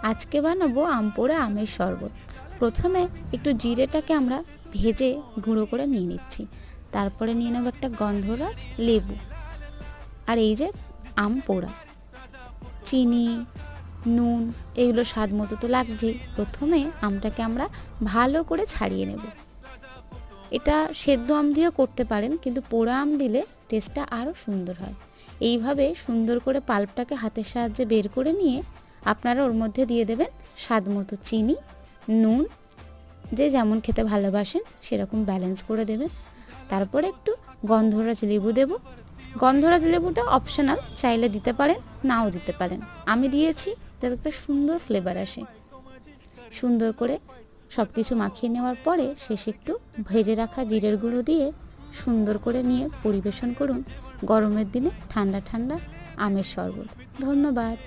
আজকে বানাবো আম পোড়া আমের শরবত। প্রথমে একটু জিরেটাকে আমরা ভেজে গুঁড়ো করে নিয়ে নিচ্ছি। তারপরে নিয়ে নেব একটা গন্ধরাজ লেবু, আর এই যে আম পোড়া, চিনি, নুন, এগুলো স্বাদ মতো তো লাগছেই। প্রথমে আমটাকে আমরা ভালো করে ছাড়িয়ে নেব। এটা সেদ্ধ আম দিয়েও করতে পারেন, কিন্তু পোড়া আম দিলে টেস্টটা আরও সুন্দর হয়। এইভাবে সুন্দর করে পাল্পটাকে হাতের সাহায্যে বের করে নিয়ে আপনারা ওর মধ্যে দিয়ে দেবেন স্বাদ মতো চিনি, নুন, যে যেমন খেতে ভালোবাসেন সেরকম ব্যালেন্স করে দেবেন। তারপরে একটু গন্ধরাজ লেবু দেব। গন্ধরাজ লেবুটা অপশনাল, চাইলে দিতে পারেন, নাও দিতে পারেন। আমি দিয়েছি যাতে একটা সুন্দর ফ্লেভার আসে। সুন্দর করে সব কিছু মাখিয়ে নেওয়ার পরে শেষে একটু ভেজে রাখা জিরের গুঁড়ো দিয়ে সুন্দর করে নিয়ে পরিবেশন করুন গরমের দিনে ঠান্ডা ঠান্ডা আমের শরবত। ধন্যবাদ।